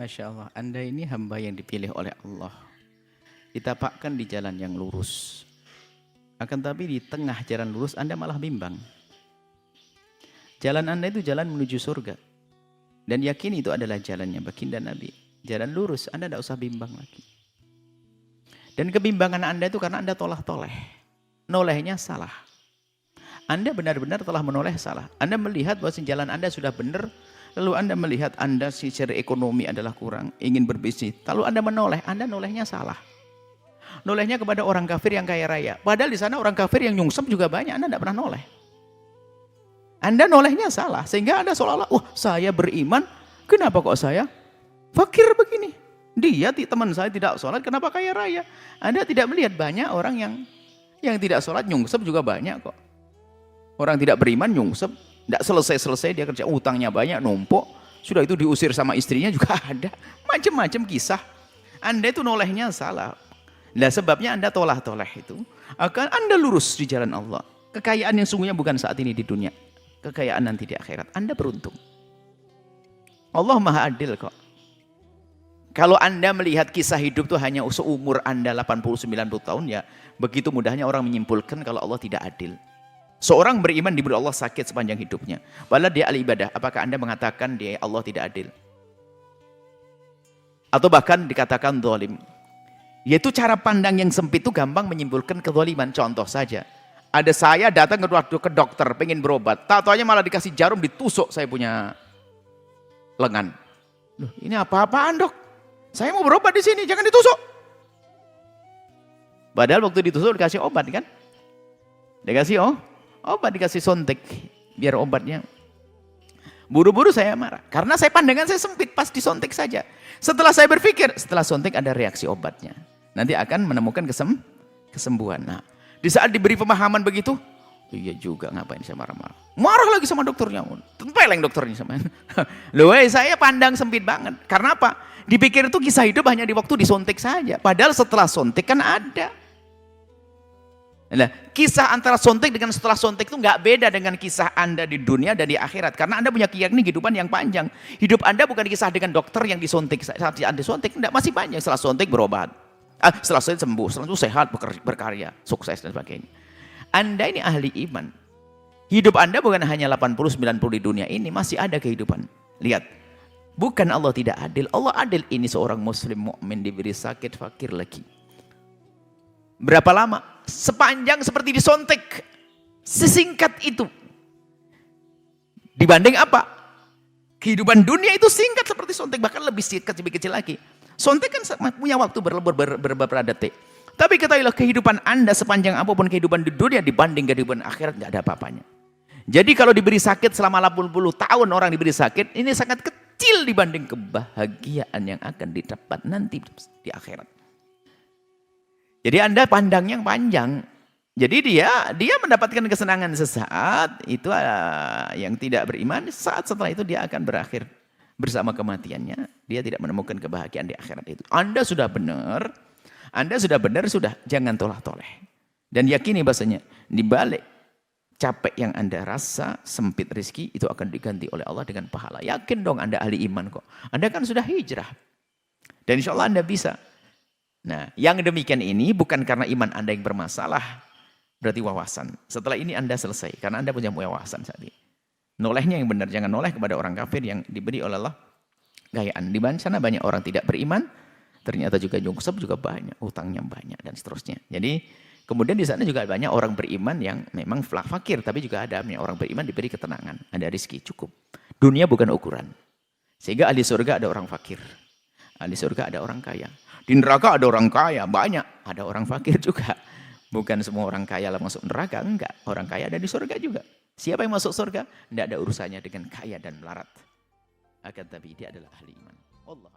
Masya Allah, Anda ini hamba yang dipilih oleh Allah. Ditapakkan di jalan yang lurus. Akan tapi di tengah jalan lurus Anda malah bimbang. Jalan Anda itu jalan menuju surga. Dan yakin itu adalah jalannya baginda Nabi. Jalan lurus, Anda tidak usah bimbang lagi. Dan kebimbangan Anda itu karena Anda tolah-toleh. Nolehnya salah. Anda benar-benar telah menoleh salah. Anda melihat bahwa jalan Anda sudah benar. Lalu Anda melihat Anda secara ekonomi adalah kurang. Ingin berbisnis. Lalu Anda menoleh. Anda nolehnya salah. Nolehnya kepada orang kafir yang kaya raya. Padahal di sana orang kafir yang nyungsep juga banyak. Anda tidak pernah noleh. Anda nolehnya salah. Sehingga Anda seolah-olah, wah saya beriman. Kenapa kok saya fakir begini? Dia teman saya tidak sholat. Kenapa kaya raya? Anda tidak melihat banyak orang yang tidak sholat nyungsep juga banyak kok. Orang tidak beriman nyungsep. Tidak selesai-selesai dia kerja. Utangnya banyak, numpuk. Sudah itu diusir sama istrinya juga ada. Macam-macam kisah. Anda itu nolehnya salah. Nah sebabnya Anda tolah-toleh itu. Akan Anda lurus di jalan Allah. Kekayaan yang sungguhnya bukan saat ini di dunia. Kekayaan nanti di akhirat. Anda beruntung. Allah maha adil kok. Kalau Anda melihat kisah hidup itu hanya seumur Anda 80-90 tahun ya. Begitu mudahnya orang menyimpulkan kalau Allah tidak adil. Seorang beriman diberi Allah sakit sepanjang hidupnya. Padahal dia ahli ibadah. Apakah Anda mengatakan dia Allah tidak adil? Atau bahkan dikatakan zalim. Yaitu cara pandang yang sempit itu gampang menyimpulkan kezaliman. Contoh saja. Ada saya datang ke dokter pengen berobat. Tak-taunya malah dikasih jarum ditusuk saya punya lengan. Loh, ini apa-apaan dok? Saya mau berobat di sini, jangan ditusuk. Padahal waktu ditusuk dikasih obat kan? Dikasih obat, dikasih suntik biar obatnya. Buru-buru saya marah karena pandangan saya sempit pas disuntik saja. Setelah saya berpikir, setelah suntik ada reaksi obatnya. Nanti akan menemukan kesembuhan. Nah, di saat diberi pemahaman begitu, iya juga ngapain saya marah-marah. Marah lagi sama dokternya. Tempeleng dokternya sama. Loh, saya pandang sempit banget. Karena apa? Dipikir itu kisah hidup hanya di waktu disuntik saja. Padahal setelah suntik kan ada. Nah, kisah antara suntik dengan setelah suntik itu nggak beda dengan kisah Anda di dunia dan di akhirat. Karena Anda punya keyakinan kehidupan yang panjang. Hidup Anda bukan kisah dengan dokter yang disuntik. Saat Anda disuntik, enggak, masih banyak. Setelah suntik berobat. Setelah suntik sembuh. Setelah itu sehat, berkarya, sukses dan sebagainya. Anda ini ahli iman. Hidup Anda bukan hanya 80-90 di dunia ini. Masih ada kehidupan. Lihat. Bukan Allah tidak adil. Allah adil. Ini seorang muslim mukmin diberi sakit, fakir lagi. Berapa lama? Sepanjang seperti disuntik. Sesingkat itu. Dibanding apa? Kehidupan dunia itu singkat seperti suntik. Bahkan lebih singkat, lebih kecil lagi. Suntik kan punya waktu beberapa detik. Tapi ketahuilah kehidupan Anda sepanjang apapun kehidupan di dunia dibanding kehidupan akhirat nggak ada apa-apanya. Jadi kalau diberi sakit selama 80 tahun orang diberi sakit, ini sangat kecil dibanding kebahagiaan yang akan didapat nanti di akhirat. Jadi Anda pandang yang panjang. Jadi dia mendapatkan kesenangan sesaat, itu yang tidak beriman, saat setelah itu dia akan berakhir bersama kematiannya. Dia tidak menemukan kebahagiaan di akhirat itu. Anda sudah benar, sudah jangan tolah-toleh. Dan yakini bahasanya di balik capek yang Anda rasa, sempit rezeki, itu akan diganti oleh Allah dengan pahala. Yakin dong Anda ahli iman kok. Anda kan sudah hijrah. Dan insya Allah Anda bisa. Nah, yang demikian ini bukan karena iman Anda yang bermasalah. Berarti wawasan. Setelah ini Anda selesai. Karena Anda punya wawasan saat ini. Nolehnya yang benar. Jangan noleh kepada orang kafir yang diberi oleh Allah gayaan. Di sana banyak orang tidak beriman. Ternyata juga nyungsep juga banyak. Utangnya banyak dan seterusnya. Jadi kemudian di sana juga banyak orang beriman yang memang fakir. Tapi juga ada orang beriman diberi ketenangan. Ada rezeki cukup. Dunia bukan ukuran. Sehingga ahli surga ada orang fakir. Ahli surga ada orang kaya. Di neraka ada orang kaya. Banyak. Ada orang fakir juga. Bukan semua orang kaya lah masuk neraka. Enggak. Orang kaya ada di surga juga. Siapa yang masuk surga? Tidak ada urusannya dengan kaya dan melarat. Akan tapi dia adalah ahli iman. Allah.